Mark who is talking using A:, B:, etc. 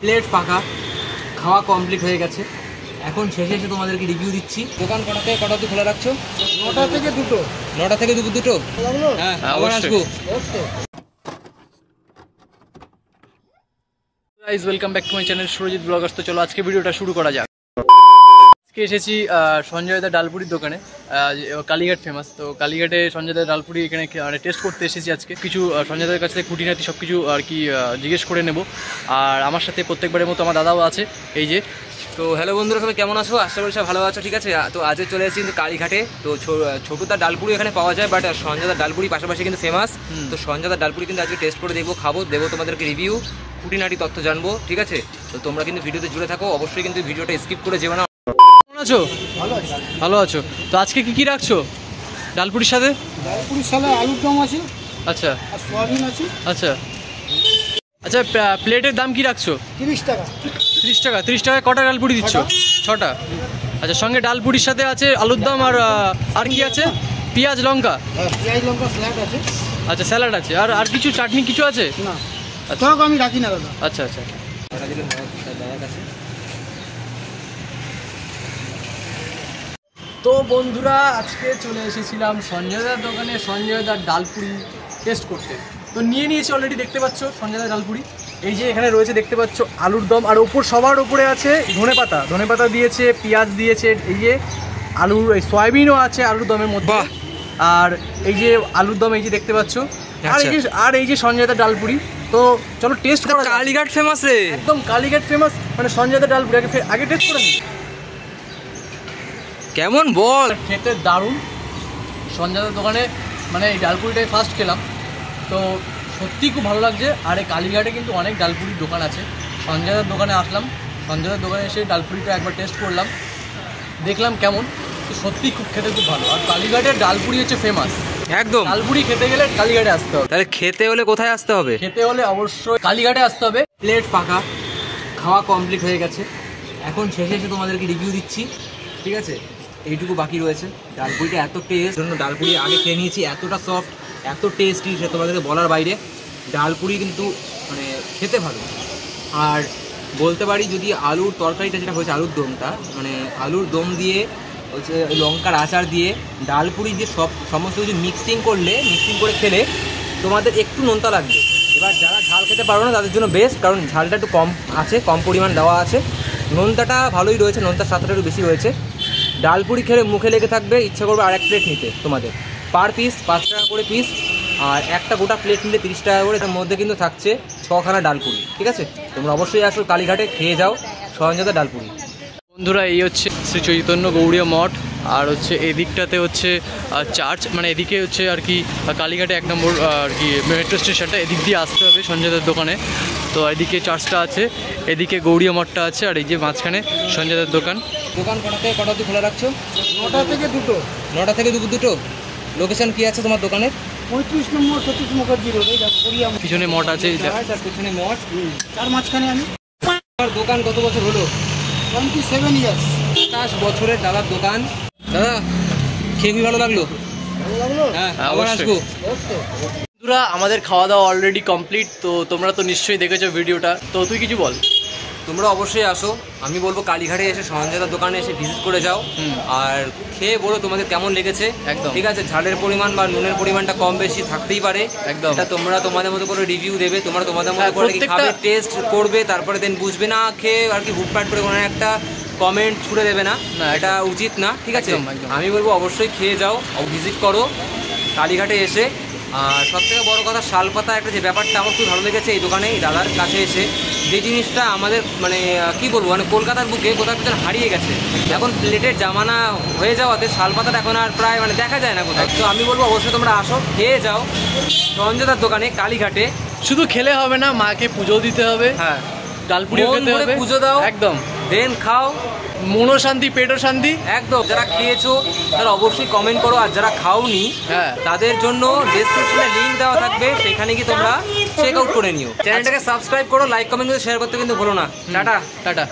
A: Plate ফাঁকা, খাওয়া complete হয়ে গেছে। এখন শেষে এসে তোমাদেরকে রিভিউ দিচ্ছি। দোকান কটা অবধি খোলা রাখছো?
B: 9টা থেকে 2টো।
A: 9টা থেকে 2টো? হ্যাঁ, আবার আসবো। Guys, welcome back to my channel Surajit Bloggers. তো চলো আজকে ভিডিওটা শুরু করা যাক। আজকে এসেছি সঞ্জয় দা ডালপুরির দোকানে, কালীঘাট ফেমাস। তো কালীঘাটে সঞ্জয় দা ডালপুরি এখানে টেস্ট করতে এসেছি আজকে। কিছু সঞ্জয় দার কাছ থেকে খুঁটিনাটি সব কিছু আর কি জিজ্ঞেস করে নেব। আর আমার সাথে প্রত্যেকবারের মতো আমার দাদাও আছে, এই যে। তো হ্যালো বন্ধুরা, সবাই কেমন আছো? আশা করি সব ভালো আছো, ঠিক আছে। তো আজকে চলে এসেছি কিন্তু কালীঘাটে। তো ছোটুদার ডালপুরি এখানে পাওয়া যায়, বাট সঞ্জয় দার ডালপুরি পাশাপাশি কিন্তু ফেমাস। তো সঞ্জয় দার ডালপুরি কিন্তু আজকে টেস্ট করে দেখবো, খাবো, দেবো তোমাদেরকে রিভিউ, খুঁটিনাটি তথ্য জানবো, ঠিক আছে। তো তোমরা কিন্তু ভিডিওতে জুড়ে থাকো, অবশ্যই কিন্তু ভিডিওটা স্কিপ করে যেও না। কেমন আছো? ভালো আছো। তো আজকে কি রাখছো ডালপুরির সাথে?
B: ডালপুরির সাথে আলুর দম আছে,
A: আচ্ছা,
B: আর সোয়াবিন আছে।
A: আচ্ছা আচ্ছা, প্লেটের দাম কি রাখছো?
B: 30 টাকা।
A: 30 টাকা? 30 টাকায় কটা ডালপুরি দিচ্ছ? 6টা। আচ্ছা, সঙ্গে ডালপুরির সাথে আছে আলুর দম আর কি আছে? পেঁয়াজ লঙ্কা?
B: পেঁয়াজ লঙ্কা স্যালাড আছে।
A: আচ্ছা, স্যালাড আছে। আর কিছু চাটনি কিছু আছে?
B: না,
A: আচ্ছা
B: আমি রাখি না দাদা।
A: আচ্ছা আচ্ছা। তো বন্ধুরা, আজকে চলে এসেছিলাম সঞ্জয় দার দোকানে সঞ্জয় দার ডালপুরি টেস্ট করতে। তো নিয়ে নিয়েছি অলরেডি, দেখতে পাচ্ছ সঞ্জয় দার ডালপুরি। এই যে এখানে রয়েছে, দেখতে পাচ্ছ আলুর দম, আর সবার উপরে আছে ধনেপাতা দিয়েছে, পেঁয়াজ দিয়েছে, এই যে আলুর এই সয়াবিনও আছে আলুর দমের মধ্যে। আর এই যে আলুর দম, এই যে দেখতে পাচ্ছ। আর এই যে সঞ্জয় দার ডালপুরি। তো চলো টেস্ট করা। কালীঘাট ফেমাস রে, একদম কালীঘাট ফেমাস, মানে সঞ্জয় দার ডালপুরি আগে টেস্ট করে নি। কেমন বল? খেতে দারুণ। সঞ্জয়দার দোকানে মানে এই ডালপুরিটাই ফার্স্ট খেলাম, তো সত্যিই খুব ভালো লাগছে। আর এই কালীঘাটে কিন্তু অনেক ডালপুরির দোকান আছে। সঞ্জয়দার দোকানে আসলাম, সঞ্জয়দার দোকানে এসে ডালপুরিটা একবার টেস্ট করলাম, দেখলাম কেমন। তো সত্যিই খেতে খুব ভালো। আর কালীঘাটের ডালপুরি হচ্ছে ফেমাস একদম। ডালপুরি খেতে গেলে কালীঘাটে আসতে হবে। তাহলে খেতে হলে কোথায় আসতে হবে? খেতে হলে অবশ্যই কালীঘাটে আসতে হবে। প্লেট ফাঁকা, খাওয়া কমপ্লিট হয়ে গেছে। এখন শেষে এসে তোমাদেরকে রিভিউ দিচ্ছি, ঠিক আছে। এইটুকু বাকি রয়েছে। ডালপুরিটা এত টেস্ট, জন্য ডালপুরি আগে খেয়ে নিয়েছি, এতটা সফট, এত টেস্টি, সে তোমাদেরকে বলার বাইরে। ডালপুরি কিন্তু মানে খেতে ভালো। আর বলতে পারি, যদি আলুর তরকারিটা যেটা হয়েছে, আলুর দমটা, মানে আলুর দম দিয়ে হচ্ছে লঙ্কার আচার দিয়ে ডালপুরি দিয়ে সমস্ত কিছু মিক্সিং করে খেলে তোমাদের একটু নোনতা লাগবে। এবার যারা ঝাল খেতে পারো না তাদের জন্য বেস্ট, কারণ ঝালটা একটু কম আছে, কম পরিমাণ দেওয়া আছে। নোনতাটা ভালোই রয়েছে, নোনতার স্বাদটা একটু বেশি রয়েছে। ডালপুরি খেলে মুখে লেগে থাকবে, ইচ্ছা করবে আর এক প্লেট নিতে তোমাদের। পার পিস 5 টাকা করে পিস, আর একটা গোটা প্লেট নিলে 30 টাকা করে। তার মধ্যে কিন্তু থাকছে 6খানা ডালপুরি, ঠিক আছে। তোমরা অবশ্যই আসো কালীঘাটে, খেয়ে যাও সঞ্জয় দার ডালপুরি। বন্ধুরা, এই হচ্ছে শ্রী চৈতন্য গৌড়ীয় মঠ, আর হচ্ছে এদিকটাতে হচ্ছে চার্চ, মানে এদিকে হচ্ছে আর কি কালীঘাটে 1 নম্বর আর কি মেট্রো স্টেশনটা, এদিক দিয়ে আসতে হবে সঞ্জয়দার দোকানে। তো এদিকে চার্চটা আছে, এদিকে গৌড়ীয় মঠটা আছে, আর এই যে মাঝখানে সঞ্জয়দার দোকান। দোকান কটা অবধি খোলা রাখছো?
B: 9টা থেকে 2টো।
A: 9টা থেকে 2টো। লোকেশন কি আছে তোমার দোকানের?
B: 35 নম্বর সতীশ মুখার্জি রোড।
A: পিছনে মঠ আছে, পিছনে মঠ,
B: তার মাঝখানে আমি।
A: দোকান কত বছর হলো?
B: 27 ইয়ার্স।
A: 27 বছরের দাদার দোকান। দাদা, খেয়ে ভালো লাগলো? হ্যাঁ, আবার আসবো। বন্ধুরা, আমাদের খাওয়া দাওয়া অলরেডি কমপ্লিট। তো তোমরা তো নিশ্চয়ই দেখেছো ভিডিওটা, তো তুই কিছু বল। তোমরা অবশ্যই আসো, আমি বলবো কালীঘাটে এসে সঞ্জয়দার দোকানে এসে ভিজিট করে যাও, আর খেয়ে বলো তোমাদের কেমন লেগেছে। একদম, ঠিক আছে। ঝালের পরিমাণ বা নুনের পরিমাণটা কম বেশি থাকতেই পারে, একদম। এটা তোমরা তোমাদের মতো করে রিভিউ দেবে, তোমরা তোমাদের মতো করে খাবে, টেস্ট করবে, তারপরে দেন বুঝবে না, খেয়ে আর কি হুটপাট করে কোনো একটা কমেন্ট ছুড়ে দেবে না, এটা উচিত না, ঠিক আছে। আমি বলবো অবশ্যই খেয়ে যাও, ভিজিট করো কালীঘাটে এসে। আর সবথেকে বড় কথা, শালপাতা একটা যে ব্যাপারটা আমার খুব ভালো লেগেছে এই দোকানে, এই দাদার কাছে এসে, যে জিনিসটা আমাদের মানে কি বলবো, মানে কলকাতার বুকে কোথাও কোথাও হারিয়ে গেছে। এখন প্লেটের জামানা হয়ে যাওয়াতে শালপাতাটা এখন আর প্রায় মানে দেখা যায় না কোথাও। তো আমি বলবো অবশ্যই তোমরা আসো, খেয়ে যাও সঞ্জয়দার দোকানে কালীঘাটে। শুধু খেলে হবে না, মাকে পুজো দিতে হবে। হ্যাঁ, ডালপুরি পুজো দাও, একদম, দেন খাও, মনও শান্তি, পেটও শান্তি, একদম। যারা খেয়েছো তারা অবশ্যই কমেন্ট করো, আর যারা খাওনি তাদের জন্য ডেসক্রিপশনে লিঙ্ক দেওয়া থাকবে, সেখানে কি তোমরা চেক আউট করে নিও। চ্যানেলটাকে সাবস্ক্রাইব করো, লাইক কমেন্ট করে শেয়ার করতে কিন্তু ভুলো না। Tata tata.